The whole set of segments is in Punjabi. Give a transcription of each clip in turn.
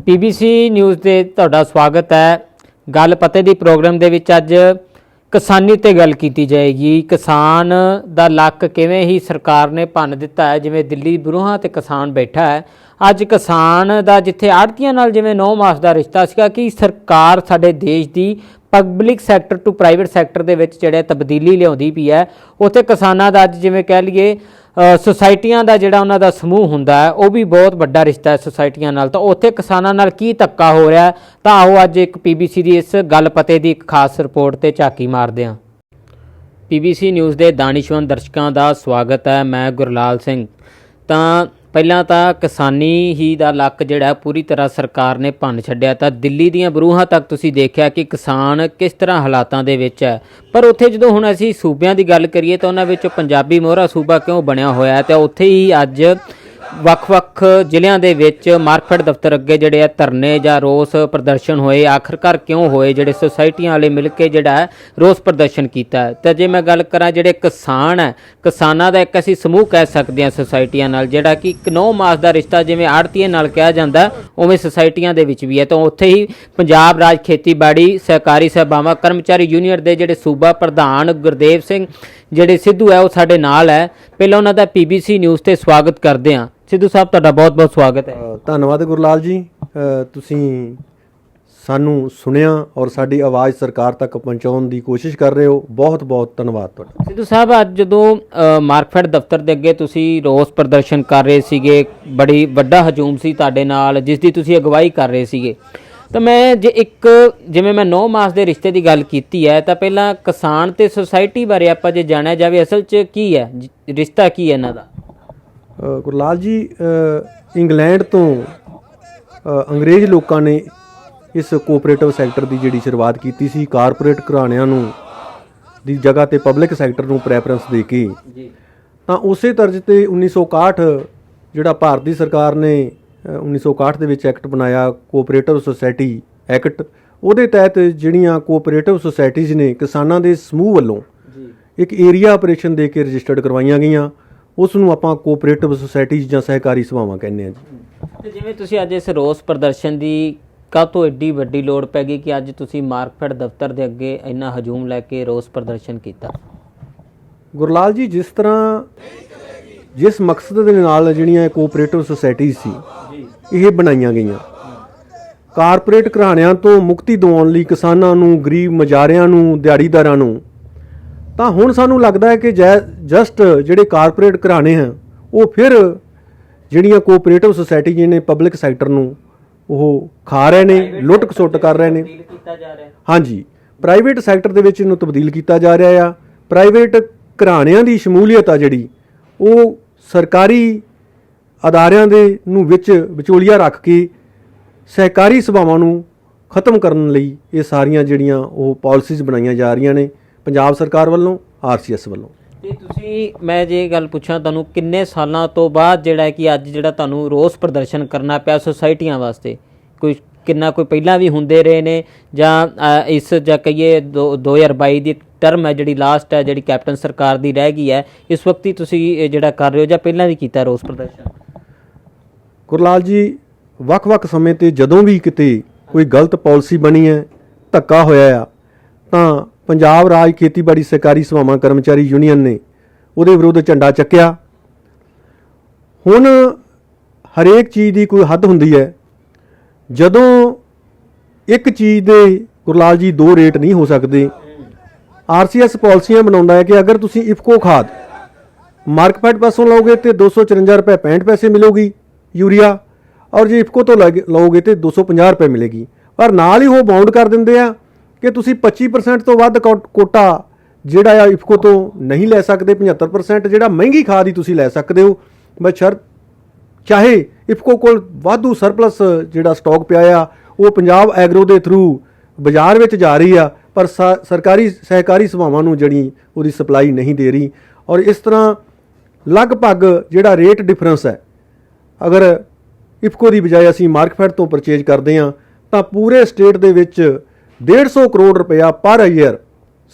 पीबीसी न्यूज़ ਦੇ ਤੁਹਾਡਾ ਸਵਾਗਤ ਹੈ। ਗੱਲ ਪਤੇ ਦੀ ਪ੍ਰੋਗਰਾਮ ਦੇ ਵਿੱਚ ਅੱਜ ਕਿਸਾਨੀ ਤੇ ਗੱਲ ਕੀਤੀ ਜਾਏਗੀ। ਕਿਸਾਨ ਦਾ ਲੱਕ ਕਿਵੇਂ ਹੀ ਸਰਕਾਰ ਨੇ ਭੰਨ ਦਿੱਤਾ ਹੈ। ਜਿਵੇਂ ਦਿੱਲੀ ਬਰੂਹਾਂ ਤੇ ਕਿਸਾਨ ਬੈਠਾ ਹੈ, ਅੱਜ ਕਿਸਾਨ ਦਾ ਜਿੱਥੇ ਆੜ੍ਹਤੀਆਂ ਨਾਲ ਜਿਵੇਂ 9 ਮਾਸ ਦਾ ਰਿਸ਼ਤਾ ਸੀਗਾ ਕਿ ਸਰਕਾਰ ਸਾਡੇ ਦੇਸ਼ ਦੀ public sector to private sector ਦੇ ਵਿੱਚ ਜਿਹੜੇ ਤਬਦੀਲੀ ਲਿਆਉਂਦੀ ਪਈ ਹੈ, ਉੱਥੇ ਕਿਸਾਨਾਂ ਦਾ ਅੱਜ ਜਿਵੇਂ ਕਹਿ ਲਈਏ ਸੁਸਾਇਟੀਆਂ ਦਾ ਜਿਹੜਾ ਉਹਨਾਂ ਦਾ ਸਮੂਹ ਹੁੰਦਾ ਹੈ ਉਹ ਵੀ ਬਹੁਤ ਵੱਡਾ ਰਿਸ਼ਤਾ ਹੈ ਸੁਸਾਇਟੀਆਂ ਨਾਲ। ਤਾਂ ਉੱਥੇ ਕਿਸਾਨਾਂ ਨਾਲ ਕੀ ਧੱਕਾ ਹੋ ਰਿਹਾ, ਤਾਂ ਆਓ ਅੱਜ ਇੱਕ ਪੀਬੀਸੀ ਦੀ ਇਸ ਗੱਲ ਪਤੇ ਦੀ ਇੱਕ ਖਾਸ ਰਿਪੋਰਟ ਤੇ ਝਾਕੀ ਮਾਰਦੇ ਹਾਂ। ਪੀਬੀਸੀ ਨਿਊਜ਼ ਦੇ ਦਾਨਿਸ਼ਵੰਦ ਦਰਸ਼ਕਾਂ ਦਾ ਸਵਾਗਤ ਹੈ। ਮੈਂ ਗੁਰਲਾਲ ਸਿੰਘ। ਤਾਂ ਪਹਿਲਾਂ ਤਾਂ ਕਿਸਾਨੀ ਹੀ ਦਾ ਲੱਕ ਜਿਹੜਾ ਪੂਰੀ ਤਰ੍ਹਾਂ ਸਰਕਾਰ ਨੇ ਭੰਨ ਛੱਡਿਆ। ਤਾਂ ਦਿੱਲੀ ਦੀਆਂ ਬਰੂਹਾਂ ਤੱਕ ਤੁਸੀਂ ਦੇਖਿਆ ਕਿ ਕਿਸਾਨ ਕਿਸ ਤਰ੍ਹਾਂ ਹਾਲਾਤਾਂ ਦੇ ਵਿੱਚ ਹੈ। ਪਰ ਉੱਥੇ ਜਦੋਂ ਹੁਣ ਅਸੀਂ ਸੂਬਿਆਂ ਦੀ ਗੱਲ ਕਰੀਏ ਤਾਂ ਉਹਨਾਂ ਵਿੱਚੋਂ ਪੰਜਾਬੀ ਮੋਹਰਾ ਸੂਬਾ ਕਿਉਂ ਬਣਿਆ ਹੋਇਆ, ਅਤੇ ਉੱਥੇ ਹੀ ਅੱਜ ਵੱਖ-ਵੱਖ ਜ਼ਿਲ੍ਹਿਆਂ ਦੇ ਵਿੱਚ ਮਾਰਕਫੈੱਡ ਦਫ਼ਤਰ ਅੱਗੇ ਜਿਹੜੇ ਆ ਧਰਨੇ ਜਾਂ ਰੋਸ ਪ੍ਰਦਰਸ਼ਨ ਹੋਏ। ਆਖਰਕਾਰ ਕਿਉਂ ਹੋਏ? ਜਿਹੜੇ ਸੁਸਾਇਟੀਆਂ ਵਾਲੇ ਮਿਲ ਕੇ ਜਿਹੜਾ ਹੈ ਰੋਸ ਪ੍ਰਦਰਸ਼ਨ ਕੀਤਾ। ਤਾਂ ਜੇ ਮੈਂ ਗੱਲ ਕਰਾਂ ਜਿਹੜੇ ਕਿਸਾਨ ਹੈ, ਕਿਸਾਨਾਂ ਦਾ ਇੱਕ ਅਸੀਂ ਸਮੂਹ ਕਹਿ ਸਕਦੇ ਹਾਂ ਸੁਸਾਇਟੀਆਂ ਨਾਲ, ਜਿਹੜਾ ਕਿ ਇੱਕ 9 ਮਾਸ ਦਾ ਰਿਸ਼ਤਾ ਜਿਵੇਂ ਆੜ੍ਹਤੀਏ ਨਾਲ ਕਿਹਾ ਜਾਂਦਾ ਉਵੇਂ ਸੁਸਾਇਟੀਆਂ ਦੇ ਵਿੱਚ ਵੀ ਹੈ। ਤਾਂ ਉੱਥੇ ਹੀ ਪੰਜਾਬ ਰਾਜ ਖੇਤੀਬਾੜੀ ਸਹਿਕਾਰੀ ਸਭਾਵਾਂ ਕਰਮਚਾਰੀ ਯੂਨੀਅਨ ਦੇ ਜਿਹੜੇ ਸੂਬਾ ਪ੍ਰਧਾਨ ਗੁਰਦੇਵ ਸਿੰਘ ਜਿਹੜੇ ਸਿੱਧੂ ਹੈ ਉਹ ਸਾਡੇ ਨਾਲ ਹੈ। ਪਹਿਲਾਂ ਉਹਨਾਂ ਦਾ ਪੀਬੀਸੀ ਨਿਊਜ਼ ਤੇ ਸਵਾਗਤ ਕਰਦੇ ਹਾਂ। ਸਿੱਧੂ ਸਾਹਿਬ ਤੁਹਾਡਾ ਬਹੁਤ-ਬਹੁਤ ਸਵਾਗਤ ਹੈ। ਧੰਨਵਾਦ ਗੁਰਲਾਲ ਜੀ, ਤੁਸੀਂ ਸਾਨੂੰ ਸੁਣਿਆ ਔਰ ਸਾਡੀ ਆਵਾਜ਼ ਸਰਕਾਰ ਤੱਕ ਪਹੁੰਚਾਉਣ ਦੀ ਕੋਸ਼ਿਸ਼ ਕਰ ਰਹੇ ਹੋ। ਬਹੁਤ-ਬਹੁਤ ਧੰਨਵਾਦ ਤੁਹਾਡਾ। ਸਿੱਧੂ ਸਾਹਿਬ, ਅੱਜ ਜਦੋਂ ਮਾਰਕਫੈੱਡ ਦਫ਼ਤਰ ਦੇ ਅੱਗੇ ਤੁਸੀਂ ਰੋਸ ਪ੍ਰਦਰਸ਼ਨ ਕਰ ਰਹੇ ਸੀਗੇ, ਬੜੀ ਵੱਡਾ ਹਜੂਮ ਸੀ ਤੁਹਾਡੇ ਨਾਲ ਜਿਸ ਦੀ ਤੁਸੀਂ ਅਗਵਾਈ ਕਰ ਰਹੇ ਸੀਗੇ, ਤਾਂ ਮੈਂ ਜੇ ਇੱਕ ਜਿਵੇਂ ਮੈਂ 9 ਮਾਸ ਦੇ ਰਿਸ਼ਤੇ ਦੀ ਗੱਲ ਕੀਤੀ ਹੈ, ਤਾਂ ਪਹਿਲਾਂ ਕਿਸਾਨ ਤੇ ਸੁਸਾਇਟੀ ਬਾਰੇ ਆਪਾਂ ਜੇ ਜਾਣਿਆ ਜਾਵੇ ਅਸਲ 'ਚ ਕੀ ਹੈ, ਰਿਸ਼ਤਾ ਕੀ ਹੈ ਇਹਨਾਂ ਦਾ? ਗੁਰਲਾਲ ਜੀ, ਇੰਗਲੈਂਡ ਤੋਂ ਅੰਗਰੇਜ਼ ਲੋਕਾਂ ਨੇ ਇਸ ਕੋਆਪਰੇਟਿਵ ਸੈਕਟਰ ਦੀ ਜਿਹੜੀ ਸ਼ੁਰੂਆਤ ਕੀਤੀ ਸੀ, ਕਾਰਪੋਰੇਟ ਘਰਾਣਿਆਂ ਨੂੰ ਦੀ ਜਗ੍ਹਾ ਤੇ ਪਬਲਿਕ ਸੈਕਟਰ ਨੂੰ ਪ੍ਰੈਫਰੈਂਸ ਦੇ ਕੇ, ਤਾਂ ਉਸੇ ਤਰਜ਼ ਤੇ 1961 ਜਿਹੜਾ ਭਾਰਤ ਦੀ ਸਰਕਾਰ ਨੇ 1961 ਦੇ ਵਿੱਚ ਐਕਟ ਬਣਾਇਆ, ਕੋਆਪਰੇਟਿਵ ਸੁਸਾਇਟੀ ਐਕਟ। ਉਹਦੇ ਤਹਿਤ ਜਿਹੜੀਆਂ ਕੋਆਪਰੇਟਿਵ ਸੁਸਾਇਟੀਜ਼ ਨੇ ਕਿਸਾਨਾਂ ਦੇ ਸਮੂਹ ਵੱਲੋਂ ਇੱਕ ਏਰੀਆ ਆਪਰੇਸ਼ਨ ਦੇ ਕੇ ਰਜਿਸਟਰਡ ਕਰਵਾਈਆਂ ਗਈਆਂ। ਉਸ ਨੂੰ ਆਪਾਂ ਕੋਆਪਰੇਟਿਵ ਸੁਸਾਇਟੀਜ਼ ਜਾਂ ਸਹਿਕਾਰੀ ਸਭਾਵਾਂ ਕਹਿੰਦੇ ਹਾਂ ਜੀ। ਅਤੇ ਜਿਵੇਂ ਤੁਸੀਂ ਅੱਜ ਇਸ ਰੋਸ ਪ੍ਰਦਰਸ਼ਨ ਦੀ ਕਾਹਤੋਂ ਐਡੀ ਵੱਡੀ ਲੋੜ ਪੈ ਗਈ ਕਿ ਅੱਜ ਤੁਸੀਂ ਮਾਰਕਫੈੱਡ ਦਫ਼ਤਰ ਦੇ ਅੱਗੇ ਇੰਨਾ ਹਜੂਮ ਲੈ ਕੇ ਰੋਸ ਪ੍ਰਦਰਸ਼ਨ ਕੀਤਾ? ਗੁਰਲਾਲ ਜੀ, ਜਿਸ ਮਕਸਦ ਦੇ ਨਾਲ ਜਿਹੜੀਆਂ ਕੋਆਪਰੇਟਿਵ ਸੁਸਾਇਟੀਜ਼ ਸੀ ਇਹ ਬਣਾਈਆਂ ਗਈਆਂ, ਕਾਰਪੋਰੇਟ ਘਰਾਣਿਆਂ ਤੋਂ ਮੁਕਤੀ ਦਿਵਾਉਣ ਲਈ ਕਿਸਾਨਾਂ ਨੂੰ, ਗਰੀਬ ਮੁਜ਼ਾਹਰਿਆਂ ਨੂੰ, ਦਿਹਾੜੀਦਾਰਾਂ ਨੂੰ, ਤਾਂ ਹੁਣ ਸਾਨੂੰ ਲੱਗਦਾ ਹੈ ਕਿ ਜਸਟ ਜਿਹੜੇ ਕਾਰਪੋਰੇਟ ਘਰਾਣੇ ਹਨ ਉਹ ਫਿਰ ਜਿਹੜੀਆਂ ਕੋਆਪਰੇਟਿਵ ਸੁਸਾਇਟੀ ਜਿਹਨੇ ਪਬਲਿਕ ਸੈਕਟਰ ਨੂੰ ਉਹ ਖਾ ਰਹੇ ਨੇ, ਲੁੱਟ ਖਸੁੱਟ ਕਰ ਰਹੇ ਨੇ। ਹਾਂਜੀ, ਪ੍ਰਾਈਵੇਟ ਸੈਕਟਰ ਦੇ ਵਿੱਚ ਇਹਨੂੰ ਤਬਦੀਲ ਕੀਤਾ ਜਾ ਰਿਹਾ ਆ। ਪ੍ਰਾਈਵੇਟ ਘਰਾਣਿਆਂ ਦੀ ਸ਼ਮੂਲੀਅਤ ਆ ਜਿਹੜੀ ਉਹ ਸਰਕਾਰੀ ਅਦਾਰਿਆਂ ਦੇ ਨੂੰ ਵਿੱਚ ਵਿਚੋਲੀਆ ਰੱਖ ਕੇ ਸਹਿਕਾਰੀ ਸਭਾਵਾਂ ਨੂੰ ਖਤਮ ਕਰਨ ਲਈ ਇਹ ਸਾਰੀਆਂ ਜਿਹੜੀਆਂ ਉਹ ਪਾਲਿਸੀਜ਼ ਬਣਾਈਆਂ ਜਾ ਰਹੀਆਂ ਨੇ ਪੰਜਾਬ ਸਰਕਾਰ ਵੱਲੋਂ, ਆਰਸੀਐਸ ਵੱਲੋਂ। ਅਤੇ ਤੁਸੀਂ, ਮੈਂ ਜੇ ਗੱਲ ਪੁੱਛਾਂ ਤੁਹਾਨੂੰ, ਕਿੰਨੇ ਸਾਲਾਂ ਤੋਂ ਬਾਅਦ ਜਿਹੜਾ ਕਿ ਅੱਜ ਜਿਹੜਾ ਤੁਹਾਨੂੰ ਰੋਸ ਪ੍ਰਦਰਸ਼ਨ ਕਰਨਾ ਪਿਆ ਸੁਸਾਇਟੀਆਂ ਵਾਸਤੇ? ਕੋਈ ਪਹਿਲਾਂ ਵੀ ਹੁੰਦੇ ਰਹੇ ਨੇ ਜਾਂ ਇਸ ਜਾਂ ਕਹੀਏ 2022 ਦੀ ਟਰਮ ਹੈ ਜਿਹੜੀ ਲਾਸਟ ਹੈ, ਜਿਹੜੀ ਕੈਪਟਨ ਸਰਕਾਰ ਦੀ ਰਹਿ ਗਈ ਹੈ, ਇਸ ਵਕਤ ਹੀ ਤੁਸੀਂ ਜਿਹੜਾ ਕਰ ਰਹੇ ਹੋ ਜਾਂ ਪਹਿਲਾਂ ਵੀ ਕੀਤਾ ਰੋਸ ਪ੍ਰਦਰਸ਼ਨ? ਗੁਰਲਾਲ ਜੀ, ਵੱਖ-ਵੱਖ ਸਮੇਂ 'ਤੇ ਜਦੋਂ ਵੀ ਕਿਤੇ ਕੋਈ ਗਲਤ ਪਾਲਿਸੀ ਬਣੀ ਹੈ, ਧੱਕਾ ਹੋਇਆ ਆ, ਤਾਂ ਪੰਜਾਬ ਰਾਜ ਖੇਤੀਬਾੜੀ ਸਹਿਕਾਰੀ ਸਭਾਵਾਂ ਕਰਮਚਾਰੀ ਯੂਨੀਅਨ ਨੇ ਉਹਦੇ ਵਿਰੁੱਧ ਝੰਡਾ ਚੱਕਿਆ। ਹੁਣ ਹਰੇਕ ਚੀਜ਼ ਦੀ ਕੋਈ ਹੱਦ ਹੁੰਦੀ ਹੈ। ਜਦੋਂ ਇੱਕ ਚੀਜ਼ ਦੇ ਗੁਰਲਾਲ ਜੀ 2 ਰੇਟ ਨਹੀਂ ਹੋ ਸਕਦੇ। ਆਰਸੀਐਸ ਪਾਲਿਸੀਆਂ ਬਣਾਉਂਦਾ ਹੈ ਕਿ ਅਗਰ ਤੁਸੀਂ ਇਫਕੋ ਖਾਦ ਮਾਰਕਫੈੱਡ ਪਾਸੋਂ ਲਓਗੇ ਤੇ 254 ਰੁਪਏ 65 ਪੈਸੇ ਮਿਲੂਗੀ ਯੂਰੀਆ, ਔਰ ਜੇ ਇਫਕੋ ਤੋਂ ਲਓਗੇ ਤੇ 250 ਰੁਪਏ ਮਿਲੇਗੀ। ਪਰ ਨਾਲ ਹੀ ਉਹ ਬਾਉਂਡ ਕਰ ਦਿੰਦੇ ਆ ਕਿ ਤੁਸੀਂ 25% ਤੋਂ ਵੱਧ ਕੋਟਾ ਜਿਹੜਾ ਆ ਇਫਕੋ ਤੋਂ ਨਹੀਂ ਲੈ ਸਕਦੇ। 75% ਜਿਹੜਾ ਮਹਿੰਗੀ ਖਾਦ ਹੀ ਤੁਸੀਂ ਲੈ ਸਕਦੇ ਹੋ, ਬਸ਼ਰਤ ਚਾਹੇ ਇਫਕੋ ਕੋਲ ਵਾਧੂ ਸਰਪਲਸ ਜਿਹੜਾ ਸਟਾਕ ਪਿਆ ਆ ਉਹ ਪੰਜਾਬ ਐਗਰੋ ਦੇ ਥਰੂ ਬਾਜ਼ਾਰ ਵਿੱਚ ਜਾ ਰਹੀ ਆ, ਪਰ ਸਰਕਾਰੀ ਸਹਿਕਾਰੀ ਸਭਾਵਾਂ ਨੂੰ ਜਿਹੜੀ ਉਹਦੀ ਸਪਲਾਈ ਨਹੀਂ ਦੇ ਰਹੀ। ਔਰ ਇਸ ਤਰ੍ਹਾਂ ਲਗਭਗ ਜਿਹੜਾ ਰੇਟ ਡਿਫਰੈਂਸ ਹੈ, ਅਗਰ ਇਫਕੋ ਦੀ ਬਜਾਏ ਅਸੀਂ ਮਾਰਕਫੈੱਡ ਤੋਂ ਪਰਚੇਜ ਕਰਦੇ ਹਾਂ ਤਾਂ ਪੂਰੇ ਸਟੇਟ ਦੇ ਵਿੱਚ 150 ਕਰੋੜ ਰੁਪਇਆ ਪਰ ਈਅਰ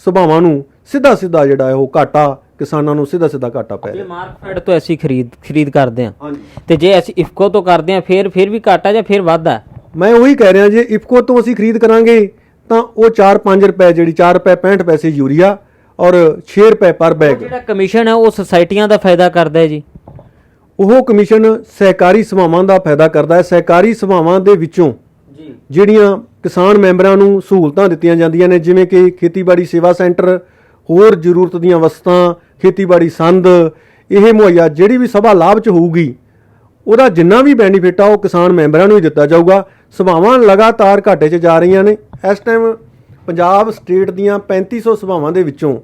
ਸਭਾਵਾਂ ਨੂੰ ਸਿੱਧਾ ਜਿਹੜਾ ਹੈ ਉਹ ਘਾਟਾ, ਕਿਸਾਨਾਂ ਨੂੰ ਸਿੱਧਾ ਘਾਟਾ ਪੈ ਰਿਹਾ। ਮਾਰਕਫੈੱਡ ਤੋਂ ਅਸੀਂ ਖਰੀਦ ਕਰਦੇ ਹਾਂ, ਤੇ ਜੇ ਅਸੀਂ ਇਫਕੋ ਤੋਂ ਕਰਦੇ ਹਾਂ ਫਿਰ ਵੀ ਘਾਟਾ ਜਾਂ ਫਿਰ ਵਾਧਾ? ਮੈਂ ਉਹੀ ਕਹਿ ਰਿਹਾ, ਜੇ ਇਫਕੋ ਤੋਂ ਅਸੀਂ ਖਰੀਦ ਕਰਾਂਗੇ ਤਾਂ ਉਹ 4-5 ਰੁਪਏ ਜਿਹੜੀ 4 ਰੁਪਏ 65 ਪੈਸੇ ਯੂਰੀਆ ਔਰ 6 ਰੁਪਏ ਪਰ ਬੈਗ। ਜਿਹੜਾ ਕਮਿਸ਼ਨ ਹੈ ਉਹ ਸੁਸਾਇਟੀਆਂ ਦਾ ਫਾਇਦਾ ਕਰਦਾ ਹੈ ਜੀ। ਉਹ ਕਮਿਸ਼ਨ ਸਹਿਕਾਰੀ ਸਭਾਵਾਂ ਦਾ ਫਾਇਦਾ ਕਰਦਾ ਹੈ। ਸਹਿਕਾਰੀ ਸਭਾਵਾਂ ਦੇ ਵਿੱਚੋਂ ਜਿਹੜੀਆਂ ਕਿਸਾਨ ਮੈਂਬਰਾਂ ਨੂੰ ਸਹੂਲਤਾਂ ਦਿੱਤੀਆਂ ਜਾਂਦੀਆਂ ਨੇ, ਜਿਵੇਂ ਕਿ ਖੇਤੀਬਾੜੀ ਸੇਵਾ ਸੈਂਟਰ, ਹੋਰ ਜ਼ਰੂਰਤ ਦੀਆਂ ਵਸਤਾਂ, ਖੇਤੀਬਾੜੀ ਸੰਦ, ਇਹ ਮੁਹੱਈਆ ਜਿਹੜੀ ਵੀ ਸਭਾ ਲਾਭ 'ਚ ਹੋਊਗੀ ਉਹਦਾ ਜਿੰਨਾ ਵੀ ਬੈਨੀਫਿਟ ਆ ਉਹ ਕਿਸਾਨ ਮੈਂਬਰਾਂ ਨੂੰ ਹੀ ਦਿੱਤਾ ਜਾਊਗਾ। ਸਭਾਵਾਂ ਲਗਾਤਾਰ ਘਾਟੇ 'ਚ ਜਾ ਰਹੀਆਂ ਨੇ। ਇਸ ਟਾਈਮ ਪੰਜਾਬ ਸਟੇਟ ਦੀਆਂ 3500 ਸਭਾਵਾਂ ਦੇ ਵਿੱਚੋਂ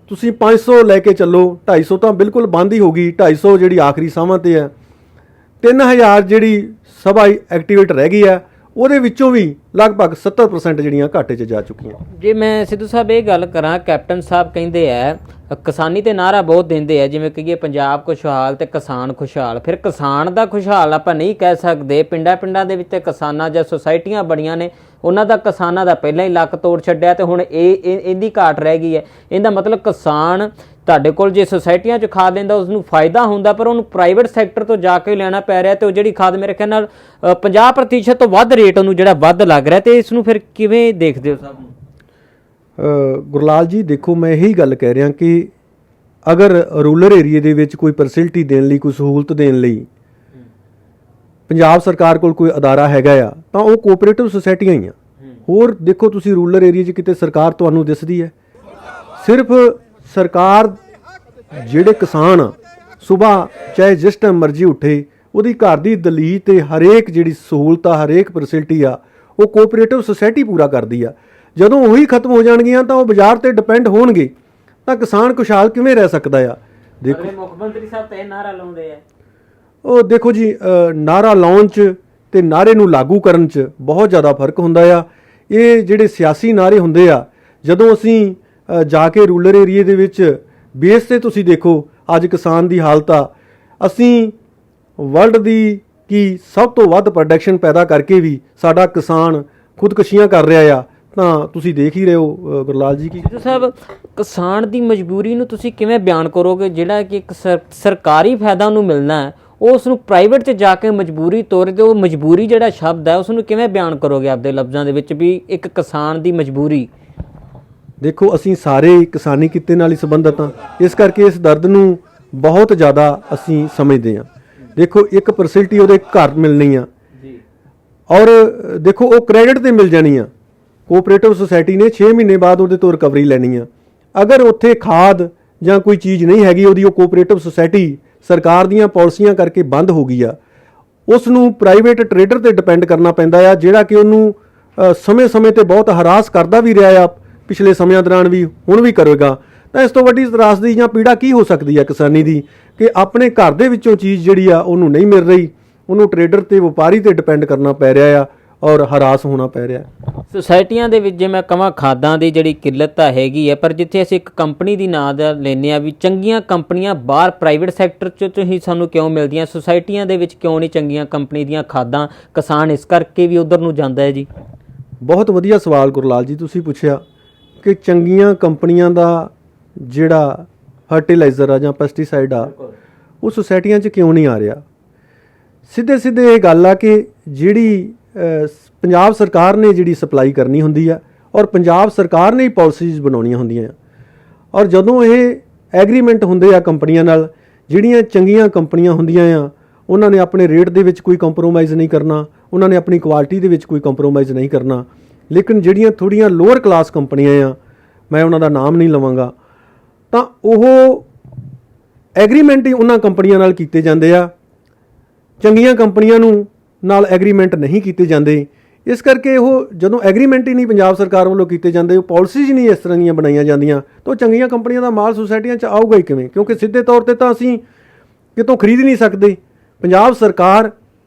ਤੁਸੀਂ 500 ਲੈ ਕੇ ਚੱਲੋ, 250 ਤਾਂ ਬਿਲਕੁਲ ਬੰਦ ਹੀ ਹੋ ਗਈ। 250 ਜਿਹੜੀ ਆਖਰੀ ਸਭਾ ਤੇ ਹੈ। 3000 ਜਿਹੜੀ ਸਭਾ ਐਕਟੀਵੇਟ ਰਹਿ ਗਈ ਹੈ, ਉਹਦੇ ਵਿੱਚੋਂ ਵੀ ਲਗਭਗ 70% ਜਿਹੜੀਆਂ ਘਾਟੇ 'ਚ ਜਾ ਚੁੱਕੀਆਂ। ਜੇ ਮੈਂ ਸਿੱਧੂ ਸਾਹਿਬ ਇਹ ਗੱਲ ਕਰਾਂ, ਕੈਪਟਨ ਸਾਹਿਬ ਕਹਿੰਦੇ ਆ ਕਿਸਾਨੀ ਤੇ ਨਾਰਾ ਬਹੁਤ ਦਿੰਦੇ ਆ, ਜਿਵੇਂ ਕਹੀਏ ਪੰਜਾਬ ਖੁਸ਼ਹਾਲ ਤੇ ਕਿਸਾਨ ਖੁਸ਼ਹਾਲ। ਫਿਰ ਕਿਸਾਨ ਦਾ ਖੁਸ਼ਹਾਲ ਆਪਾਂ ਨਹੀਂ ਕਹਿ ਸਕਦੇ। ਪਿੰਡਾਂ ਦੇ ਵਿੱਚ ਕਿਸਾਨਾਂ ਜਾਂ ਸੁਸਾਇਟੀਆਂ ਬੜੀਆਂ ਨੇ, ਉਹਨਾਂ ਦਾ ਕਿਸਾਨਾਂ ਦਾ ਪਹਿਲਾਂ ਹੀ ਲੱਕ ਤੋੜ ਛੱਡਿਆ ਤੇ ਹੁਣ ਇਹਦੀ ਘਾਟ ਰਹਿ ਗਈ ਹੈ। ਇਹਦਾ ਮਤਲਬ ਕਿਸਾਨ ਤੁਹਾਡੇ ਕੋਲ ਜੇ ਸੁਸਾਇਟੀਆਂ 'ਚ ਖਾਦ ਲੈਂਦਾ ਉਸ ਨੂੰ ਫਾਇਦਾ ਹੁੰਦਾ, ਪਰ ਉਹਨੂੰ ਪ੍ਰਾਈਵੇਟ ਸੈਕਟਰ ਤੋਂ ਜਾ ਕੇ ਲੈਣਾ ਪੈ ਰਿਹਾ ਤੇ ਉਹ ਜਿਹੜੀ ਖਾਦ ਮੇਰੇ ਖਿਆਲ ਨਾਲ 50% ਤੋਂ ਵੱਧ ਰੇਟ ਉਹਨੂੰ ਜਿਹੜਾ ਵੱਧ ਲੱਗ ਰਿਹਾ। ਤੇ ਇਸ ਨੂੰ ਫਿਰ ਕਿਵੇਂ ਦੇਖਦੇ ਹੋ ਸਭ ਨੂੰ? ਗੁਰਲਾਲ ਜੀ ਦੇਖੋ, ਮੈਂ ਇਹੀ ਗੱਲ ਕਹਿ ਰਿਹਾ ਕਿ ਅਗਰ ਰੂਰਲ ਏਰੀਏ ਦੇ ਵਿੱਚ ਕੋਈ ਫੈਸਿਲਿਟੀ ਦੇਣ ਲਈ, ਕੋਈ ਸਹੂਲਤ ਦੇਣ ਲਈ ਪੰਜਾਬ ਸਰਕਾਰ ਕੋਲ ਕੋਈ ਅਦਾਰਾ ਹੈਗਾ ਆ ਤਾਂ ਉਹ ਕੋਆਪਰੇਟਿਵ ਸੁਸਾਇਟੀਆਂ ਹੀ ਆ। ਹੋਰ ਦੇਖੋ ਤੁਸੀਂ ਰੂਰਲ ਏਰੀਏ 'ਚ ਕਿਤੇ ਸਰਕਾਰ ਤੁਹਾਨੂੰ ਦਿਸਦੀ ਹੈ? ਸਿਰਫ ਸਰਕਾਰ ਜਿਹੜੇ ਕਿਸਾਨ ਆ ਸੁਬਾਹ ਚਾਹੇ ਜਿਸ ਟਾਈਮ ਮਰਜ਼ੀ ਉੱਠੇ, ਉਹਦੀ ਘਰ ਦੀ ਦਲੀਲ ਤੇ ਹਰੇਕ ਜਿਹੜੀ ਸਹੂਲਤ ਆ, ਹਰੇਕ ਫੈਸਿਲਿਟੀ ਆ, ਉਹ ਕੋਆਪਰੇਟਿਵ ਸੁਸਾਇਟੀ ਪੂਰਾ ਕਰਦੀ ਆ। ਜਦੋਂ ਉਹੀ ਖਤਮ ਹੋ ਜਾਣਗੀਆਂ ਤਾਂ ਉਹ ਬਾਜ਼ਾਰ ਤੇ ਡਿਪੈਂਡ ਹੋਣਗੇ ਤਾਂ ਕਿਸਾਨ ਖੁਸ਼ਹਾਲ ਕਿਵੇਂ ਰਹਿ ਸਕਦਾ ਆ? ਦੇਖੋ ਮੁੱਖ ਮੰਤਰੀ ਸਾਹਿਬ ਤੇ ਨਾਰਾ ਲਾਉਂਦੇ ਆ। ਉਹ ਦੇਖੋ ਜੀ, ਨਾਰਾ ਲਾਉਣ 'ਚ ਤੇ ਨਾਰੇ ਨੂੰ ਲਾਗੂ ਕਰਨ 'ਚ ਬਹੁਤ ਜ਼ਿਆਦਾ ਫਰਕ ਹੁੰਦਾ ਆ। ਇਹ ਜਿਹੜੇ ਸਿਆਸੀ ਨਾਰੇ ਹੁੰਦੇ ਆ, ਜਦੋਂ ਅਸੀਂ ਜਾ ਕੇ ਰੂਰਲ ਏਰੀਏ ਦੇ ਵਿੱਚ ਬੇਸ ਤੇ ਤੁਸੀਂ ਦੇਖੋ ਅੱਜ ਕਿਸਾਨ ਦੀ ਹਾਲਤ ਆ। ਅਸੀਂ ਵਰਲਡ ਦੀ ਕੀ ਸਭ ਤੋਂ ਵੱਧ ਪ੍ਰੋਡਕਸ਼ਨ ਪੈਦਾ ਕਰਕੇ ਵੀ ਸਾਡਾ ਕਿਸਾਨ ਖੁਦਕੁਸ਼ੀਆਂ ਕਰ ਰਿਹਾ ਆ, ਤਾਂ ਤੁਸੀਂ ਦੇਖ ਹੀ ਰਹੇ ਹੋ ਗੁਰਲਾਲ ਜੀ। ਕੀ ਸਿੱਧੂ ਸਾਹਿਬ, ਕਿਸਾਨ ਦੀ ਮਜਬੂਰੀ ਨੂੰ ਤੁਸੀਂ ਕਿਵੇਂ ਬਿਆਨ ਕਰੋਗੇ? ਜਿਹੜਾ ਕਿ ਇੱਕ ਸਰਕਾਰੀ ਫਾਇਦਾ ਉਹਨੂੰ ਮਿਲਣਾ ਹੈ, ਉਹ ਉਸ ਨੂੰ ਪ੍ਰਾਈਵੇਟ 'ਚ ਜਾ ਕੇ ਮਜਬੂਰੀ ਤੋਰ ਦੇ। ਉਹ ਮਜਬੂਰੀ ਜਿਹੜਾ ਸ਼ਬਦ ਹੈ ਉਸ ਨੂੰ ਕਿਵੇਂ ਬਿਆਨ ਕਰੋਗੇ ਆਪਦੇ ਲਫ਼ਜ਼ਾਂ ਦੇ ਵਿੱਚ ਵੀ ਇੱਕ ਕਿਸਾਨ ਦੀ ਮਜਬੂਰੀ? ਦੇਖੋ, ਅਸੀਂ ਸਾਰੇ ਕਿਸਾਨੀ ਕਿੱਤੇ ਨਾਲ ਹੀ ਸੰਬੰਧਿਤ ਹਾਂ, ਇਸ ਕਰਕੇ ਇਸ ਦਰਦ ਨੂੰ ਬਹੁਤ ਜ਼ਿਆਦਾ ਅਸੀਂ ਸਮਝਦੇ ਹਾਂ। ਦੇਖੋ, ਇੱਕ ਫੈਸਿਲਿਟੀ ਉਹਦੇ ਘਰ ਮਿਲਣੀ ਆ ਔਰ ਦੇਖੋ ਉਹ ਕ੍ਰੈਡਿਟ ਤੇ ਮਿਲ ਜਾਣੀ ਆ। ਕੋਆਪਰੇਟਿਵ ਸੁਸਾਇਟੀ ਨੇ 6 ਮਹੀਨੇ ਬਾਅਦ ਉਹਦੇ ਤੋਂ ਰਿਕਵਰੀ ਲੈਣੀ ਆ। ਅਗਰ ਉੱਥੇ ਖਾਦ ਜਾਂ ਕੋਈ ਚੀਜ਼ ਨਹੀਂ ਹੈਗੀ, ਉਹਦੀ ਉਹ ਕੋਆਪਰੇਟਿਵ ਸੁਸਾਇਟੀ ਸਰਕਾਰ ਦੀਆਂ ਪਾਲਿਸੀਆਂ ਕਰਕੇ ਬੰਦ ਹੋ ਗਈ ਆ, ਉਸ ਨੂੰ ਪ੍ਰਾਈਵੇਟ ਟਰੇਡਰ ਤੇ ਡਿਪੈਂਡ ਕਰਨਾ ਪੈਂਦਾ ਆ, ਜਿਹੜਾ ਕਿ ਉਹਨੂੰ ਸਮੇਂ-ਸਮੇਂ ਤੇ ਬਹੁਤ ਹਰਾਸ ਕਰਦਾ ਵੀ ਰਿਹਾ ਆ, ਪਿਛਲੇ ਸਮਿਆਂ ਦੌਰਾਨ ਵੀ ਹੁਣ ਵੀ ਕਰੇਗਾ। ਤਾਂ ਇਸ ਤੋਂ ਵੱਡੀ ਤਰਾਸਦੀ ਜਾਂ ਪੀੜਾ ਕੀ ਹੋ ਸਕਦੀ ਆ ਕਿਸਾਨੀ ਦੀ, ਕਿ ਆਪਣੇ ਘਰ ਦੇ ਵਿੱਚੋਂ ਚੀਜ਼ ਜਿਹੜੀ ਆ ਉਹਨੂੰ ਨਹੀਂ ਮਿਲ ਰਹੀ, ਉਹਨੂੰ ਟਰੇਡਰ ਤੇ ਵਪਾਰੀ ਤੇ ਡਿਪੈਂਡ ਕਰਨਾ ਪੈ ਰਿਹਾ ਆ ਔਰ ਹਰਾਸ ਹੋਣਾ ਪੈ ਰਿਹਾ। ਸੁਸਾਇਟੀਆਂ ਦੇ ਵਿੱਚ ਜੇ ਮੈਂ ਕਹਾਂ ਖਾਦਾਂ ਦੀ ਜਿਹੜੀ ਕਿੱਲਤ ਤਾਂ ਹੈਗੀ ਹੈ, ਪਰ ਜਿੱਥੇ ਅਸੀਂ ਇੱਕ ਕੰਪਨੀ ਦੀ ਨਾਂ ਦਾ ਲੈਂਦੇ ਹਾਂ ਵੀ ਚੰਗੀਆਂ ਕੰਪਨੀਆਂ ਬਾਹਰ ਪ੍ਰਾਈਵੇਟ ਸੈਕਟਰ 'ਚ ਹੀ ਸਾਨੂੰ ਕਿਉਂ ਮਿਲਦੀਆਂ, ਸੁਸਾਇਟੀਆਂ ਦੇ ਵਿੱਚ ਕਿਉਂ ਨਹੀਂ ਚੰਗੀਆਂ ਕੰਪਨੀ ਦੀਆਂ ਖਾਦਾਂ? ਕਿਸਾਨ ਇਸ ਕਰਕੇ ਵੀ ਉਧਰ ਨੂੰ ਜਾਂਦਾ ਹੈ ਜੀ। ਬਹੁਤ ਵਧੀਆ ਸਵਾਲ ਗੁਰਲਾਲ ਜੀ ਤੁਸੀਂ ਪੁੱਛਿਆ ਕਿ ਚੰਗੀਆਂ ਕੰਪਨੀਆਂ ਦਾ ਜਿਹੜਾ ਫਰਟੀਲਾਈਜ਼ਰ ਆ ਜਾਂ ਪੈਸਟੀਸਾਈਡ ਆ ਉਹ ਸੁਸਾਇਟੀਆਂ 'ਚ ਕਿਉਂ ਨਹੀਂ ਆ ਰਿਹਾ? ਸਿੱਧੇ ਇਹ ਗੱਲ ਆ ਕਿ ਜਿਹੜੀ ਪੰਜਾਬ ਸਰਕਾਰ ਨੇ ਜਿਹੜੀ ਸਪਲਾਈ ਕਰਨੀ ਹੁੰਦੀ ਆ ਔਰ ਪੰਜਾਬ ਸਰਕਾਰ ਨੇ ਹੀ ਪਾਲਿਸੀਜ਼ ਬਣਾਉਣੀਆਂ ਹੁੰਦੀਆਂ ਆ, ਔਰ ਜਦੋਂ ਇਹ ਐਗਰੀਮੈਂਟ ਹੁੰਦੇ ਆ ਕੰਪਨੀਆਂ ਨਾਲ, ਜਿਹੜੀਆਂ ਚੰਗੀਆਂ ਕੰਪਨੀਆਂ ਹੁੰਦੀਆਂ ਆ ਉਹਨਾਂ ਨੇ ਆਪਣੇ ਰੇਟ ਦੇ ਵਿੱਚ ਕੋਈ ਕੰਪਰੋਮਾਈਜ਼ ਨਹੀਂ ਕਰਨਾ, ਉਹਨਾਂ ਨੇ ਆਪਣੀ ਕੁਆਲਿਟੀ ਦੇ ਵਿੱਚ ਕੋਈ ਕੰਪਰੋਮਾਈਜ਼ ਨਹੀਂ ਕਰਨਾ। ਲੇਕਿਨ ਜਿਹੜੀਆਂ ਥੋੜ੍ਹੀਆਂ ਲੋਅਰ ਕਲਾਸ ਕੰਪਨੀਆਂ ਆ, ਮੈਂ ਉਹਨਾਂ ਦਾ ਨਾਮ ਨਹੀਂ ਲਵਾਂਗਾ, ਤਾਂ ਉਹ ਐਗਰੀਮੈਂਟ ਹੀ ਉਹਨਾਂ ਕੰਪਨੀਆਂ ਨਾਲ ਕੀਤੇ ਜਾਂਦੇ ਆ, ਚੰਗੀਆਂ ਕੰਪਨੀਆਂ ਨੂੰ ਨਾਲ ਐਗਰੀਮੈਂਟ ਨਹੀਂ ਕੀਤੇ ਜਾਂਦੇ। ਇਸ ਕਰਕੇ ਉਹ ਜਦੋਂ ਐਗਰੀਮੈਂਟ ਹੀ ਨਹੀਂ ਪੰਜਾਬ ਸਰਕਾਰ ਵੱਲੋਂ ਕੀਤੇ ਜਾਂਦੇ, ਉਹ ਪਾਲਿਸੀਜ਼ ਨਹੀਂ ਇਸ ਤਰ੍ਹਾਂ ਦੀਆਂ ਬਣਾਈਆਂ ਜਾਂਦੀਆਂ, ਤਾਂ ਉਹ ਚੰਗੀਆਂ ਕੰਪਨੀਆਂ ਦਾ ਮਾਲ ਸੁਸਾਇਟੀਆਂ 'ਚ ਆਊਗਾ ਹੀ ਕਿਵੇਂ? ਕਿਉਂਕਿ ਸਿੱਧੇ ਤੌਰ 'ਤੇ ਤਾਂ ਅਸੀਂ ਕਿਤੋਂ ਖਰੀਦ ਨਹੀਂ ਸਕਦੇ। ਪੰਜਾਬ ਸਰਕਾਰ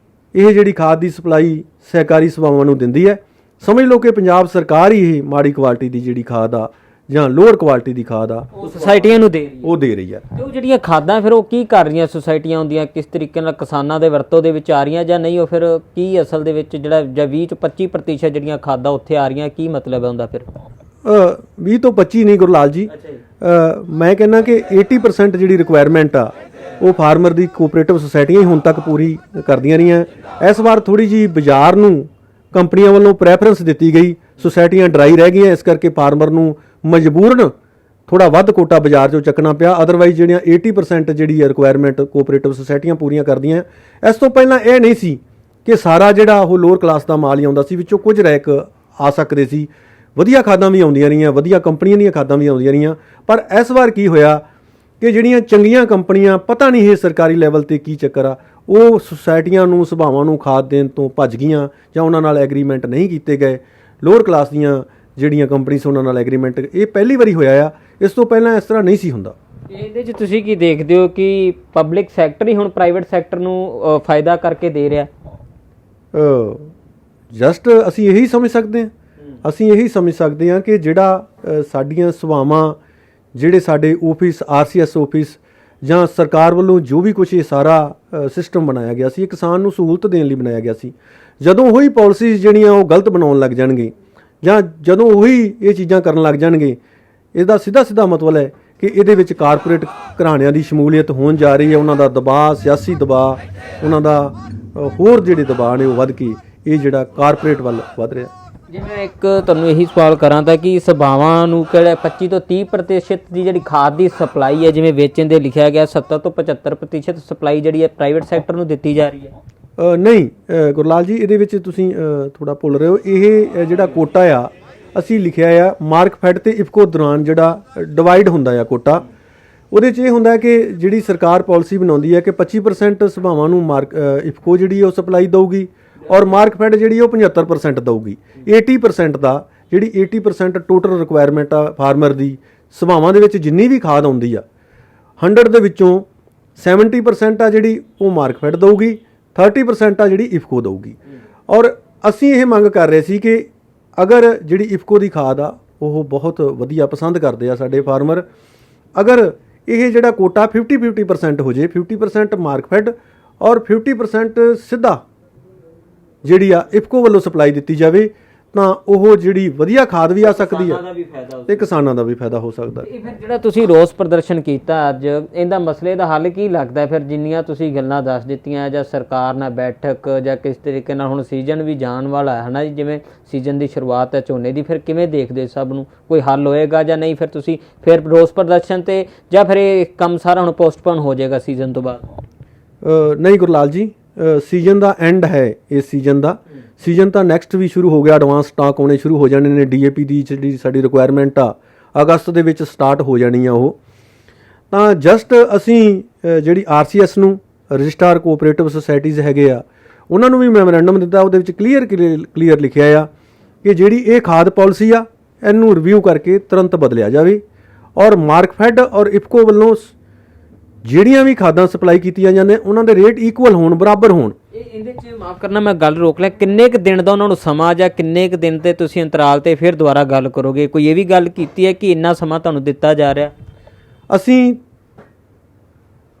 ਇਹ ਜਿਹੜੀ ਖਾਦ ਦੀ ਸਪਲਾਈ ਸਹਿਕਾਰੀ ਸਭਾਵਾਂ ਨੂੰ ਦਿੰਦੀ ਹੈ। ਸਮਝ ਲਓ ਕਿ ਪੰਜਾਬ ਸਰਕਾਰ ਹੀ ਇਹ ਮਾੜੀ ਕੁਆਲਿਟੀ ਦੀ ਜਿਹੜੀ ਖਾਦ ਆ ਜਾਂ ਲੋਅਰ ਕੁਆਲਿਟੀ ਦੀ ਖਾਦ ਆ ਉਹ ਸੁਸਾਇਟੀਆਂ ਨੂੰ ਦੇ ਰਹੀ ਆ। ਤੇ ਉਹ ਜਿਹੜੀਆਂ ਖਾਦਾਂ ਫਿਰ ਉਹ ਕੀ ਕਰ ਰਹੀਆਂ ਸੁਸਾਇਟੀਆਂ ਹੁੰਦੀਆਂ, ਕਿਸ ਤਰੀਕੇ ਨਾਲ ਕਿਸਾਨਾਂ ਦੇ ਵਰਤੋਂ ਦੇ ਵਿੱਚ ਆ ਰਹੀਆਂ ਜਾਂ ਨਹੀਂ? ਉਹ ਫਿਰ ਕੀ ਅਸਲ ਦੇ ਵਿੱਚ ਜਿਹੜਾ ਜਾਂ 20 ਤੋਂ 25% ਜਿਹੜੀਆਂ ਖਾਦਾਂ ਉੱਥੇ ਆ ਰਹੀਆਂ, ਕੀ ਮਤਲਬ ਹੈ ਉਹਦਾ? ਫਿਰ 20 ਤੋਂ 25 ਨਹੀਂ ਗੁਰਲਾਲ ਜੀ, ਮੈਂ ਕਹਿੰਦਾ ਕਿ 80% ਜਿਹੜੀ ਰਿਕੁਆਇਰਮੈਂਟ ਆ ਉਹ ਫਾਰਮਰ ਦੀ ਕੋਆਪਰੇਟਿਵ ਸੁਸਾਇਟੀਆਂ ਹੀ ਹੁਣ ਤੱਕ ਪੂਰੀ ਕਰਦੀਆਂ ਰਹੀਆਂ। ਇਸ ਵਾਰ ਥੋੜੀ ਜੀ ਬਾਜ਼ਾਰ ਨੂੰ ਕੰਪਨੀਆਂ ਵੱਲੋਂ ਪ੍ਰੈਫਰੈਂਸ ਦਿੱਤੀ ਗਈ, ਸੁਸਾਇਟੀਆਂ ਡਰਾਈ ਰਹਿ ਗਈਆਂ, ਇਸ ਕਰਕੇ ਫਾਰਮਰ ਨੂੰ ਮਜਬੂਰਨ ਥੋੜਾ ਵੱਧ ਕੋਟਾ ਬਾਜ਼ਾਰ 'ਚੋਂ ਚੱਕਣਾ ਪਿਆ। ਅਦਰਵਾਈਜ਼ ਜਿਹੜੀਆਂ 80% ਜਿਹੜੀ ਹੈ ਰਿਕੁਆਇਰਮੈਂਟ ਕੋਆਪਰੇਟਿਵ ਸੁਸਾਇਟੀਆਂ ਪੂਰੀਆਂ ਕਰਦੀਆਂ। ਇਸ ਤੋਂ ਪਹਿਲਾਂ ਇਹ ਨਹੀਂ ਸੀ ਕਿ ਸਾਰਾ ਜਿਹੜਾ ਉਹ ਲੋਅਰ ਕਲਾਸ ਦਾ ਮਾਲ ਹੀ ਆਉਂਦਾ ਸੀ, ਵਿੱਚੋਂ ਕੁਝ ਰੈਕ ਆ ਸਕਦੇ ਸੀ। ਵਧੀਆ ਖਾਦਾਂ ਵੀ ਆਉਂਦੀਆਂ ਰਹੀਆਂ, ਵਧੀਆ ਕੰਪਨੀਆਂ ਦੀਆਂ ਖਾਦਾਂ ਵੀ ਆਉਂਦੀਆਂ ਰਹੀਆਂ, ਪਰ ਇਸ ਵਾਰ ਕੀ ਹੋਇਆ ਕਿ ਜਿਹੜੀਆਂ ਚੰਗੀਆਂ ਕੰਪਨੀਆਂ, ਪਤਾ ਨਹੀਂ ਇਹ ਸਰਕਾਰੀ ਲੈਵਲ ਤੇ ਕੀ ਚੱਕਰ ਆ, ਉਹ ਸੁਸਾਇਟੀਆਂ ਨੂੰ, ਸਭਾਵਾਂ ਨੂੰ ਖਾਦ ਦੇਣ ਤੋਂ ਭੱਜ ਗਈਆਂ ਜਾਂ ਉਹਨਾਂ ਨਾਲ ਐਗਰੀਮੈਂਟ ਨਹੀਂ ਕੀਤੇ ਗਏ। ਲੋਅਰ ਕਲਾਸ ਦੀਆਂ ਜਿਹੜੀਆਂ ਕੰਪਨੀ ਸੀ ਉਹਨਾਂ ਨਾਲ ਐਗਰੀਮੈਂਟ, ਇਹ ਪਹਿਲੀ ਵਾਰੀ ਹੋਇਆ ਆ, ਇਸ ਤੋਂ ਪਹਿਲਾਂ ਇਸ ਤਰ੍ਹਾਂ ਨਹੀਂ ਸੀ ਹੁੰਦਾ। ਇਹਦੇ 'ਚ ਤੁਸੀਂ ਕੀ ਦੇਖਦੇ ਹੋ ਕਿ ਪਬਲਿਕ ਸੈਕਟਰ ਹੀ ਹੁਣ ਪ੍ਰਾਈਵੇਟ ਸੈਕਟਰ ਨੂੰ ਫਾਇਦਾ ਕਰਕੇ ਦੇ ਰਿਹਾ? ਜਸਟ ਅਸੀਂ ਇਹੀ ਸਮਝ ਸਕਦੇ ਹਾਂ ਕਿ ਜਿਹੜਾ ਸਾਡੀਆਂ ਸਭਾਵਾਂ, ਜਿਹੜੇ ਸਾਡੇ ਆਫਿਸ, RCS ਆਫਿਸ ਜਾਂ ਸਰਕਾਰ ਵੱਲੋਂ ਜੋ ਵੀ ਕੁਝ ਇਹ ਸਾਰਾ ਸਿਸਟਮ ਬਣਾਇਆ ਗਿਆ ਸੀ, ਕਿਸਾਨ ਨੂੰ ਸਹੂਲਤ ਦੇਣ ਲਈ ਬਣਾਇਆ ਗਿਆ ਸੀ। ਜਦੋਂ ਉਹੀ ਪਾਲਿਸੀਜ਼ ਜਿਹੜੀਆਂ ਉਹ ਗਲਤ ਬਣਾਉਣ ਲੱਗ ਜਾਣਗੇ ਜਾਂ ਜਦੋਂ ਉਹੀ ਇਹ ਚੀਜ਼ਾਂ ਕਰਨ ਲੱਗ ਜਾਣਗੇ, ਇਹਦਾ ਸਿੱਧਾ ਮਤਲਬ ਹੈ ਕਿ ਇਹਦੇ ਵਿੱਚ ਕਾਰਪੋਰੇਟ ਘਰਾਣਿਆਂ ਦੀ ਸ਼ਮੂਲੀਅਤ ਹੋਣ ਜਾ ਰਹੀ ਹੈ। ਉਹਨਾਂ ਦਾ ਦਬਾਅ, ਸਿਆਸੀ ਦਬਾਅ, ਉਹਨਾਂ ਦਾ ਹੋਰ ਜਿਹੜੇ ਦਬਾਅ ਨੇ ਉਹ ਵੱਧ ਕੇ ਇਹ ਜਿਹੜਾ ਕਾਰਪੋਰੇਟ ਵੱਲ ਵੱਧ ਰਿਹਾ। ਜਿਵੇਂ ਇੱਕ ਤੁਹਾਨੂੰ ਇਹੀ ਸਵਾਲ ਕਰਾਂ ਤਾਂ ਕਿ ਸਭਾਵਾਂ ਨੂੰ ਕਿਹੜਾ 25 ਤੋਂ 30% ਦੀ ਜਿਹੜੀ ਖਾਦ ਦੀ ਸਪਲਾਈ ਹੈ, ਜਿਵੇਂ ਵੇਚਣ ਦੇ ਲਿਖਿਆ ਗਿਆ, 70 ਤੋਂ 75% ਸਪਲਾਈ ਜਿਹੜੀ ਹੈ ਪ੍ਰਾਈਵੇਟ ਸੈਕਟਰ ਨੂੰ ਦਿੱਤੀ ਜਾ ਰਹੀ ਹੈ? ਨਹੀਂ ਗੁਰਲਾਲ ਜੀ, ਇਹਦੇ ਵਿੱਚ ਤੁਸੀਂ ਥੋੜਾ ਭੁੱਲ ਰਹੇ ਹੋ। ਇਹ ਜਿਹੜਾ ਕੋਟਾ ਆ, ਅਸੀਂ ਲਿਖਿਆ ਆ ਮਾਰਕਫੈਡ ਤੇ ਇਫਕੋ ਦੌਰਾਨ ਜਿਹੜਾ ਡਿਵਾਈਡ ਹੁੰਦਾ ਆ ਕੋਟਾ, ਉਹਦੇ 'ਚ ਇਹ ਹੁੰਦਾ ਕਿ ਜਿਹੜੀ ਸਰਕਾਰ ਪਾਲਿਸੀ ਬਣਾਉਂਦੀ ਹੈ ਕਿ 25% ਸਭਾਵਾਂ ਨੂੰ ਇਫਕੋ ਜਿਹੜੀ ਉਹ ਸਪਲਾਈ ਦਊਗੀ ਔਰ ਮਾਰਕਫੈਡ ਜਿਹੜੀ ਉਹ 75% ਦਊਗੀ। 80% ਦਾ ਜਿਹੜੀ 80% ਟੋਟਲ ਰਿਕੁਆਇਰਮੈਂਟ ਆ ਫਾਰਮਰ ਦੀ, ਸਭਾਵਾਂ ਦੇ ਵਿੱਚ ਜਿੰਨੀ ਵੀ ਖਾਦ ਆਉਂਦੀ ਆ 100 ਦੇ ਵਿੱਚੋਂ 70% ਆ ਜਿਹੜੀ ਉਹ ਮਾਰਕਫੈਡ ਦਊਗੀ, 30% ਆ ਜਿਹੜੀ ਇਫਕੋ ਦਊਗੀ। ਔਰ ਅਸੀਂ ਇਹ ਮੰਗ ਕਰ ਰਹੇ ਸੀ ਕਿ ਅਗਰ ਜਿਹੜੀ ਇਫਕੋ ਦੀ ਖਾਦ ਆ ਉਹ ਬਹੁਤ ਵਧੀਆ ਪਸੰਦ ਕਰਦੇ ਆ ਸਾਡੇ ਫਾਰਮਰ, ਅਗਰ ਇਹ ਜਿਹੜਾ ਕੋਟਾ 50% ਹੋ ਜੇ, 50% ਮਾਰਕਫੈਡ ਔਰ 50% ਸਿੱਧਾ ਜਿਹੜੀ ਆ ਇਫਕੋ ਵੱਲੋਂ ਸਪਲਾਈ ਦਿੱਤੀ ਜਾਵੇ, ਤਾਂ ਉਹ ਜਿਹੜੀ ਵਧੀਆ ਖਾਦ ਵੀ ਆ ਸਕਦੀ ਆ ਤੇ ਕਿਸਾਨਾਂ ਦਾ ਵੀ ਫਾਇਦਾ ਹੋ ਸਕਦਾ। ਇਹ ਫਿਰ ਜਿਹੜਾ ਤੁਸੀਂ ਰੋਸ ਪ੍ਰਦਰਸ਼ਨ ਕੀਤਾ ਅੱਜ, ਇਹਦਾ ਮਸਲੇ ਦਾ ਹੱਲ ਕੀ ਲੱਗਦਾ? ਫਿਰ ਜਿੰਨੀਆਂ ਤੁਸੀਂ ਗੱਲਾਂ ਦੱਸ ਦਿੱਤੀਆਂ, ਜਾਂ ਸਰਕਾਰ ਨਾਲ ਬੈਠਕ, ਜਾਂ ਕਿਸ ਤਰੀਕੇ ਨਾਲ ਹੁਣ ਸੀਜ਼ਨ ਵੀ ਜਾਣ ਵਾਲਾ ਹੈ ਨਾ ਜੀ, ਜਿਵੇਂ ਸੀਜ਼ਨ ਦੀ ਸ਼ੁਰੂਆਤ ਹੈ ਝੋਨੇ ਦੀ, ਫਿਰ ਕਿਵੇਂ ਦੇਖਦੇ ਸਭ ਨੂੰ? ਕੋਈ ਹੱਲ ਹੋਏਗਾ ਜਾਂ ਨਹੀਂ? ਫਿਰ ਤੁਸੀਂ ਫਿਰ ਰੋਸ ਪ੍ਰਦਰਸ਼ਨ ਤੇ, ਜਾਂ ਫਿਰ ਇਹ ਕੰਮ ਸਾਰਾ ਹੁਣ ਪੋਸਟਪੋਨ ਹੋ ਜਾਏਗਾ ਸੀਜ਼ਨ ਤੋਂ ਬਾਅਦ? ਨਹੀਂ ਗੁਰਲਾਲ ਜੀ, ਸੀਜ਼ਨ ਦਾ ਐਂਡ ਹੈ ਇਸ ਸੀਜ਼ਨ ਦਾ। ਸੀਜ਼ਨ ਤਾਂ ਨੈਕਸਟ ਵੀ ਸ਼ੁਰੂ ਹੋ ਗਿਆ, ਐਡਵਾਂਸ ਸਟਾਕ ਆਉਣੇ ਸ਼ੁਰੂ ਹੋ ਜਾਣੇ ਨੇ। DAP ਦੀ ਜਿਹੜੀ ਸਾਡੀ ਰਿਕੁਆਇਰਮੈਂਟ ਆ ਅਗਸਤ ਦੇ ਵਿੱਚ ਸਟਾਰਟ ਹੋ ਜਾਣੀ ਆ। ਉਹ ਤਾਂ ਜਸਟ ਅਸੀਂ ਜਿਹੜੀ RCS ਨੂੰ, ਰਜਿਸਟਰਾਰ ਕੋਆਪਰੇਟਿਵ ਸੁਸਾਇਟੀਜ਼ ਹੈਗੇ ਆ, ਉਹਨਾਂ ਨੂੰ ਵੀ ਮੈਮੋਰੈਂਡਮ ਦਿੱਤਾ। ਉਹਦੇ ਵਿੱਚ ਕਲੀਅਰ ਲਿਖਿਆ ਆ ਕਿ ਜਿਹੜੀ ਇਹ ਖਾਦ ਪਾਲਿਸੀ ਆ ਇਹਨੂੰ ਰਿਵਿਊ ਕਰਕੇ ਤੁਰੰਤ ਬਦਲਿਆ ਜਾਵੇ ਔਰ ਮਾਰਕਫੈਡ ਔਰ ਇਫਕੋ ਵੱਲੋਂ ਜਿਹੜੀਆਂ ਵੀ ਖਾਦਾਂ ਸਪਲਾਈ ਕੀਤੀਆਂ ਜਾਂਦੇ ਉਹਨਾਂ ਦੇ ਰੇਟ ਇਕੁਅਲ ਹੋਣ, ਬਰਾਬਰ ਹੋਣ। ਇਹਦੇ 'ਚ ਮਾਫ ਕਰਨਾ ਮੈਂ ਗੱਲ ਰੋਕ ਲਿਆ, ਕਿੰਨੇ ਕੁ ਦਿਨ ਦਾ ਉਹਨਾਂ ਨੂੰ ਸਮਾਂ, ਜਾਂ ਕਿੰਨੇ ਕੁ ਦਿਨ ਤੇ ਤੁਸੀਂ ਅੰਤਰਾਲ ਤੇ ਫਿਰ ਦੁਬਾਰਾ ਗੱਲ ਕਰੋਗੇ? ਕੋਈ ਇਹ ਵੀ ਗੱਲ ਕੀਤੀ ਹੈ ਕਿ ਇੰਨਾ ਸਮਾਂ ਤੁਹਾਨੂੰ ਦਿੱਤਾ ਜਾ ਰਿਹਾ? ਅਸੀਂ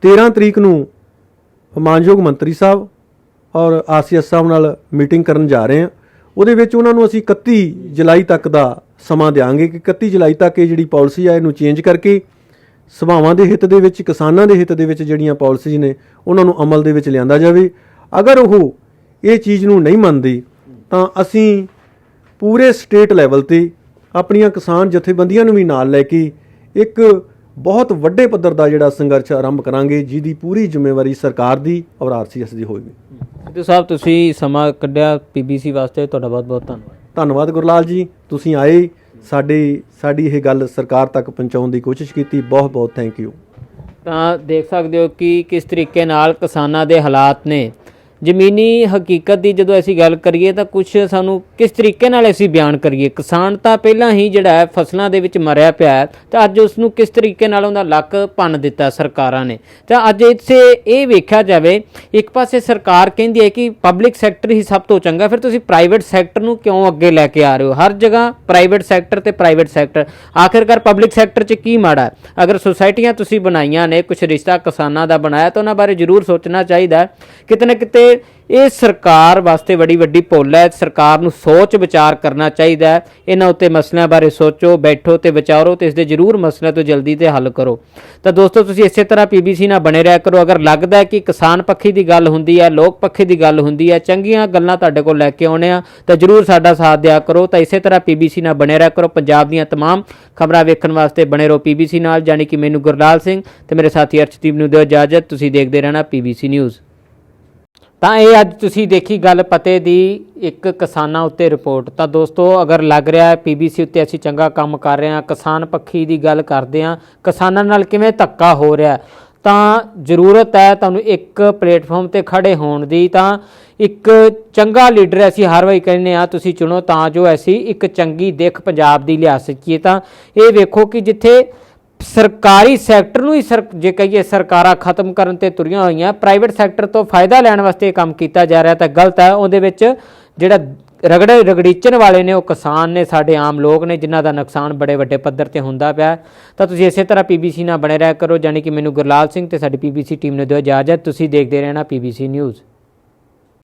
13 ਤਰੀਕ ਨੂੰ ਮਾਨਯੋਗ ਮੰਤਰੀ ਸਾਹਿਬ ਔਰ RCS ਸਾਹਿਬ ਨਾਲ ਮੀਟਿੰਗ ਕਰਨ ਜਾ ਰਹੇ ਹਾਂ। ਉਹਦੇ ਵਿੱਚ ਉਹਨਾਂ ਨੂੰ ਅਸੀਂ 31 ਜੁਲਾਈ ਤੱਕ ਦਾ ਸਮਾਂ ਦਿਆਂਗੇ ਕਿ 31 ਜੁਲਾਈ ਤੱਕ ਇਹ ਜਿਹੜੀ ਪਾਲਿਸੀ ਆ ਇਹਨੂੰ ਚੇਂਜ ਕਰਕੇ ਸਭਾਵਾਂ ਦੇ ਹਿੱਤ ਦੇ ਵਿੱਚ, ਕਿਸਾਨਾਂ ਦੇ ਹਿੱਤ ਦੇ ਵਿੱਚ ਜਿਹੜੀਆਂ ਪਾਲਿਸੀਜ਼ ਨੇ ਉਹਨਾਂ ਨੂੰ ਅਮਲ ਦੇ ਵਿੱਚ ਲਿਆਂਦਾ ਜਾਵੇ। ਅਗਰ ਉਹ ਇਹ ਚੀਜ਼ ਨੂੰ ਨਹੀਂ ਮੰਨਦੇ ਤਾਂ ਅਸੀਂ ਪੂਰੇ ਸਟੇਟ ਲੈਵਲ ਤੇ ਆਪਣੀਆਂ ਕਿਸਾਨ ਜਥੇਬੰਦੀਆਂ ਨੂੰ ਵੀ ਨਾਲ ਲੈ ਕੇ ਇੱਕ ਬਹੁਤ ਵੱਡੇ ਪੱਧਰ ਦਾ ਜਿਹੜਾ ਸੰਘਰਸ਼ ਆਰੰਭ ਕਰਾਂਗੇ, ਜਿਹਦੀ ਪੂਰੀ ਜ਼ਿੰਮੇਵਾਰੀ ਸਰਕਾਰ ਦੀ ਔਰ RCS ਦੀ ਹੋਵੇਗੀ। ਸਿੱਧੂ ਸਾਹਿਬ, ਤੁਸੀਂ ਸਮਾਂ ਕੱਢਿਆ PBC ਵਾਸਤੇ, ਤੁਹਾਡਾ ਬਹੁਤ ਬਹੁਤ ਧੰਨਵਾਦ। ਧੰਨਵਾਦ ਗੁਰਲਾਲ ਜੀ, ਤੁਸੀਂ ਆਏ, ਸਾਡੀ ਇਹ ਗੱਲ ਸਰਕਾਰ ਤੱਕ ਪਹੁੰਚਾਉਣ ਦੀ ਕੋਸ਼ਿਸ਼ ਕੀਤੀ। ਬਹੁਤ ਬਹੁਤ ਥੈਂਕ ਯੂ। ਤਾਂ ਦੇਖ ਸਕਦੇ ਹੋ ਕਿ ਕਿਸ ਤਰੀਕੇ ਨਾਲ ਕਿਸਾਨਾਂ ਦੇ ਹਾਲਾਤ ਨੇ। ਜ਼ਮੀਨੀ ਹਕੀਕਤ ਦੀ ਜਦੋਂ ਅਸੀਂ ਗੱਲ ਕਰੀਏ ਤਾਂ ਕੁਝ ਸਾਨੂੰ ਕਿਸ ਤਰੀਕੇ ਨਾਲ ਅਸੀਂ ਬਿਆਨ ਕਰੀਏ। ਕਿਸਾਨ ਤਾਂ ਪਹਿਲਾਂ ਹੀ ਜਿਹੜਾ ਹੈ ਫਸਲਾਂ ਦੇ ਵਿੱਚ ਮਰਿਆ ਪਿਆ ਹੈ, ਤਾਂ ਅੱਜ ਉਸ ਨੂੰ ਕਿਸ ਤਰੀਕੇ ਨਾਲ ਉਹਦਾ ਲੱਕ ਭੰਨ ਦਿੱਤਾ ਸਰਕਾਰਾਂ ਨੇ। ਤਾਂ ਅੱਜ ਇੱਥੇ ਇਹ ਵੇਖਿਆ ਜਾਵੇ, ਇੱਕ ਪਾਸੇ ਸਰਕਾਰ ਕਹਿੰਦੀ ਹੈ ਕਿ ਪਬਲਿਕ ਸੈਕਟਰ ਹੀ ਸਭ ਤੋਂ ਚੰਗਾ, ਫਿਰ ਤੁਸੀਂ ਪ੍ਰਾਈਵੇਟ ਸੈਕਟਰ ਨੂੰ ਕਿਉਂ ਅੱਗੇ ਲੈ ਕੇ ਆ ਰਹੇ ਹੋ? ਹਰ ਜਗ੍ਹਾ ਪ੍ਰਾਈਵੇਟ ਸੈਕਟਰ ਤੇ ਪ੍ਰਾਈਵੇਟ ਸੈਕਟਰ, ਆਖਿਰਕਾਰ ਪਬਲਿਕ ਸੈਕਟਰ 'ਚ ਕੀ ਮਾੜਾ? ਅਗਰ ਸੁਸਾਇਟੀਆਂ ਤੁਸੀਂ ਬਣਾਈਆਂ ਨੇ, ਕੁਛ ਰਿਸ਼ਤਾ ਕਿਸਾਨਾਂ ਦਾ ਬਣਾਇਆ, ਤਾਂ ਉਹਨਾਂ ਬਾਰੇ ਜ਼ਰੂਰ ਸੋਚਣਾ ਚਾਹੀਦਾ। ਕਿਤੇ ਨਾ ਕਿਤੇ ਇਹ ਸਰਕਾਰ ਵਾਸਤੇ ਬੜੀ ਵੱਡੀ ਭੁੱਲ ਹੈ। ਸਰਕਾਰ ਨੂੰ ਸੋਚ ਵਿਚਾਰ ਕਰਨਾ ਚਾਹੀਦਾ ਹੈ। ਇਹਨਾਂ ਉੱਤੇ ਮਸਲਿਆਂ ਬਾਰੇ ਸੋਚੋ, ਬੈਠੋ ਤੇ ਵਿਚਾਰੋ ਤੇ ਇਸ ਦੇ ਜ਼ਰੂਰ ਮਸਲਿਆਂ ਤੋਂ ਜਲਦੀ ਤੇ ਹੱਲ ਕਰੋ। ਤਾਂ ਦੋਸਤੋ, ਤੁਸੀਂ ਇਸੇ ਤਰ੍ਹਾਂ PBC ਨਾਲ ਬਣੇ ਰਿਹਾ ਕਰੋ। ਅਗਰ ਲੱਗਦਾ ਹੈ ਕਿ ਕਿਸਾਨ ਪੱਖੀ ਦੀ ਗੱਲ ਹੁੰਦੀ ਹੈ, ਲੋਕ ਪੱਖੀ ਦੀ ਗੱਲ ਹੁੰਦੀ ਹੈ, ਚੰਗੀਆਂ ਗੱਲਾਂ ਤੁਹਾਡੇ ਕੋਲ ਲੈ ਕੇ ਆਉਣੇ ਆ, ਤਾਂ ਜ਼ਰੂਰ ਸਾਡਾ ਸਾਥ ਦਿਆ ਕਰੋ। ਤਾਂ ਇਸੇ ਤਰ੍ਹਾਂ PBC ਨਾਲ ਬਣੇ ਰਿਹਾ ਕਰੋ। ਪੰਜਾਬ ਦੀਆਂ तमाम ਖਬਰਾਂ ਵੇਖਣ ਵਾਸਤੇ ਬਣੇ ਰਹੋ PBC ਨਾਲ। ਜਾਨੀ ਕਿ ਮੈਨੂੰ ਗੁਰਲਾਲ ਸਿੰਘ ਤੇ ਮੇਰੇ ਸਾਥੀ ਅਰਸ਼ਦੀਪ ਨੂੰ ਦਿਓ ਇਜਾਜ਼ਤ। ਤੁਸੀਂ ਦੇਖਦੇ ਰਹਿਣਾ PBC ਨਿਊਜ਼। ਤਾਂ ਇਹ ਅੱਜ ਤੁਸੀਂ ਦੇਖੀ ਗੱਲ ਪਤੇ ਦੀ ਇੱਕ ਕਿਸਾਨਾਂ ਉੱਤੇ ਰਿਪੋਰਟ। ਤਾਂ ਦੋਸਤੋ, ਅਗਰ ਲੱਗ ਰਿਹਾ ਹੈ PBC ਉੱਤੇ ਅਸੀਂ ਚੰਗਾ ਕੰਮ ਕਰ ਰਹੇ ਹਾਂ, ਕਿਸਾਨ ਪੱਖੀ ਦੀ ਗੱਲ ਕਰਦੇ ਹਾਂ, ਕਿਸਾਨਾਂ ਨਾਲ ਕਿਵੇਂ ਧੱਕਾ ਹੋ ਰਿਹਾ, ਤਾਂ ਜ਼ਰੂਰਤ ਹੈ ਤੁਹਾਨੂੰ ਇੱਕ ਪਲੇਟਫਾਰਮ ਤੇ ਖੜੇ ਹੋਣ ਦੀ। ਤਾਂ ਇੱਕ ਚੰਗਾ ਲੀਡਰ ਅਸੀਂ ਹਰ ਵਾਰੀ ਕਹਿੰਦੇ ਹਾਂ ਤੁਸੀਂ ਚੁਣੋ, ਤਾਂ ਜੋ ਅਸੀਂ ਇੱਕ ਚੰਗੀ ਦਿੱਖ ਪੰਜਾਬ ਦੀ ਲਿਆ ਸਕੀਏ। ਤਾਂ ਇਹ ਵੇਖੋ ਕਿ ਜਿੱਥੇ ਸਰਕਾਰੀ ਸੈਕਟਰ ਨੂੰ ਹੀ ਜੇ ਕਹੀਏ ਸਰਕਾਰਾਂ ਖਤਮ ਕਰਨ ਤੇ ਤੁਰੀਆਂ ਹੋਈਆਂ, ਪ੍ਰਾਈਵੇਟ ਸੈਕਟਰ ਤੋਂ ਫਾਇਦਾ ਲੈਣ ਵਾਸਤੇ ਇਹ ਕੰਮ ਕੀਤਾ ਜਾ ਰਿਹਾ, ਤਾਂ ਗਲਤ ਹੈ। ਉਹਦੇ ਵਿੱਚ ਜਿਹੜਾ ਰਗੜੀਚਣ ਵਾਲੇ ਨੇ ਉਹ ਕਿਸਾਨ ਨੇ, ਸਾਡੇ ਆਮ ਲੋਕ ਨੇ, ਜਿਨ੍ਹਾਂ ਦਾ ਨੁਕਸਾਨ ਬੜੇ ਵੱਡੇ ਪੱਧਰ ਤੇ ਹੁੰਦਾ ਪਿਆ। ਤਾਂ ਤੁਸੀਂ ਇਸੇ ਤਰ੍ਹਾਂ PBC ਨਾਲ ਬਣੇ ਰਿਹਾ ਕਰੋ। ਜਾਨੀ ਕਿ ਮੈਨੂੰ ਗੁਰਲਾਲ ਸਿੰਘ ਤੇ ਸਾਡੀ PBC ਟੀਮ ਨੂੰ ਦਿਓ ਇਜਾਜ਼ਤ। ਤੁਸੀਂ ਦੇਖਦੇ ਰਹਿਣਾ PBC ਨਿਊਜ਼।